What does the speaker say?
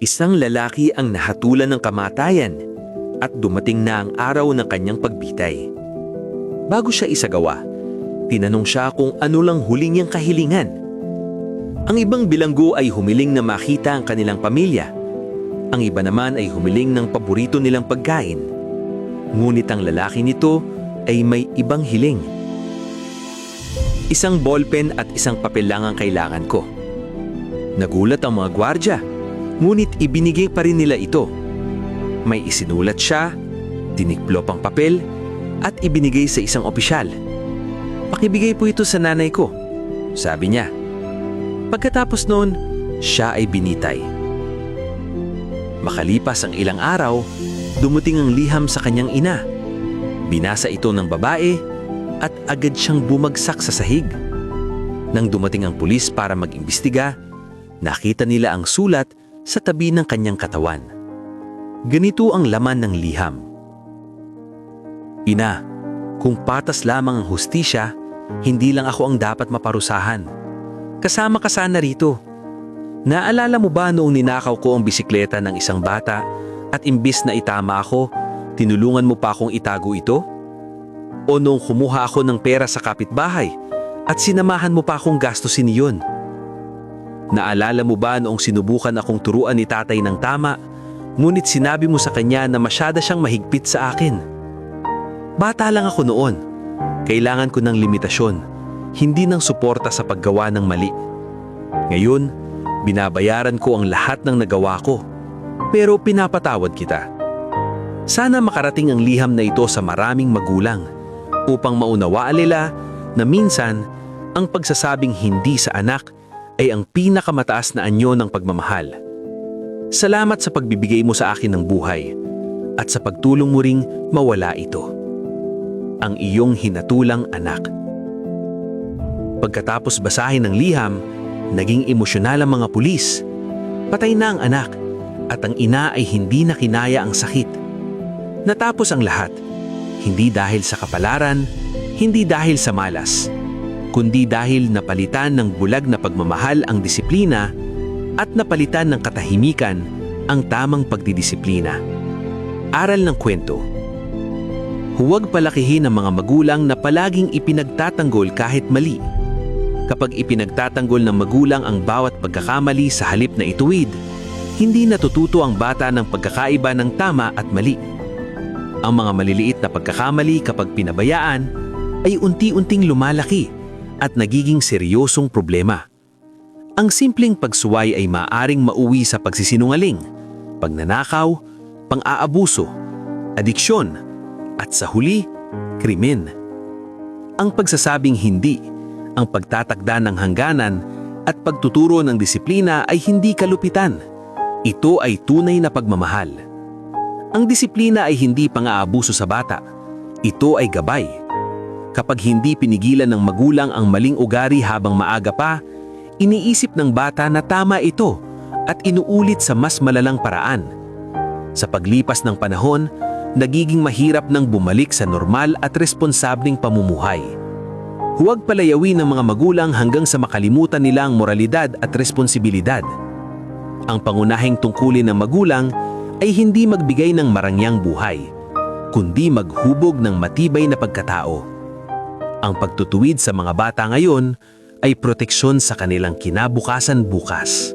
Isang lalaki ang nahatulan ng kamatayan at dumating na ang araw ng kanyang pagbitay. Bago siya isagawa, tinanong siya kung ano lang huling niyang kahilingan. Ang ibang bilanggo ay humiling na makita ang kanilang pamilya. Ang iba naman ay humiling ng paborito nilang pagkain. Ngunit ang lalaki nito ay may ibang hiling. Isang ballpen at isang papel lang ang kailangan ko. Nagulat ang mga gwardya, ngunit ibinigay pa rin nila ito. May isinulat siya, tiniklop ang papel, at ibinigay sa isang opisyal. "Pakibigay po ito sa nanay ko," sabi niya. Pagkatapos noon, siya ay binitay. Makalipas ang ilang araw, dumating ang liham sa kanyang ina. Binasa ito ng babae at agad siyang bumagsak sa sahig. Nang dumating ang pulis para mag-imbestiga, nakita nila ang sulat sa tabi ng kanyang katawan. Ganito ang laman ng liham. "Ina, kung patas lamang ang hustisya, hindi lang ako ang dapat maparusahan. Kasama ka sana rito. Naalala mo ba noong ninakaw ko ang bisikleta ng isang bata at imbis na itama ako, tinulungan mo pa akong itago ito? O noong kumuha ako ng pera sa kapitbahay at sinamahan mo pa akong gastusin iyon? Naalala mo ba noong sinubukan akong turuan ni tatay ng tama, ngunit sinabi mo sa kanya na masyada siyang mahigpit sa akin? Bata lang ako noon. Kailangan ko ng limitasyon, hindi ng suporta sa paggawa ng mali. Ngayon, binabayaran ko ang lahat ng nagawa ko, pero pinapatawad kita. Sana makarating ang liham na ito sa maraming magulang upang maunawaan nila na minsan ang pagsasabing hindi sa anak ay ang pinakamataas na anyo ng pagmamahal. Salamat sa pagbibigay mo sa akin ng buhay at sa pagtulong mo ring mawala ito. Ang iyong hinatulang anak." Pagkatapos basahin ng liham, naging emosyonal ang mga pulis. Patay na ang anak at ang ina ay hindi na kinaya ang sakit. Natapos ang lahat, hindi dahil sa kapalaran, hindi dahil sa malas, kundi dahil napalitan ng bulag na pagmamahal ang disiplina at napalitan ng katahimikan ang tamang pagdidisiplina. Aral ng kwento. Huwag palakihin ang mga magulang na palaging ipinagtatanggol kahit mali. Kapag ipinagtatanggol ng magulang ang bawat pagkakamali sa halip na ituwid, hindi natututo ang bata ng pagkakaiba ng tama at mali. Ang mga maliliit na pagkakamali kapag pinabayaan ay unti-unting lumalaki at nagiging seryosong problema. Ang simpleng pagsuway ay maaaring mauwi sa pagsisinungaling, pagnanakaw, pang-aabuso, adiksyon, at sa huli, krimen. Ang pagsasabing hindi, ang pagtatakda ng hangganan at pagtuturo ng disiplina ay hindi kalupitan. Ito ay tunay na pagmamahal. Ang disiplina ay hindi pang-aabuso sa bata. Ito ay gabay. Kapag hindi pinigilan ng magulang ang maling ugali habang maaga pa, iniisip ng bata na tama ito at inuulit sa mas malalang paraan. Sa paglipas ng panahon, nagiging mahirap nang bumalik sa normal at responsableng pamumuhay. Huwag palayawin ng mga magulang hanggang sa makalimutan nila ang moralidad at responsibilidad. Ang pangunahing tungkulin ng magulang ay hindi magbigay ng marangyang buhay, kundi maghubog ng matibay na pagkatao. Ang pagtutuwid sa mga bata ngayon ay proteksyon sa kanilang kinabukasan bukas.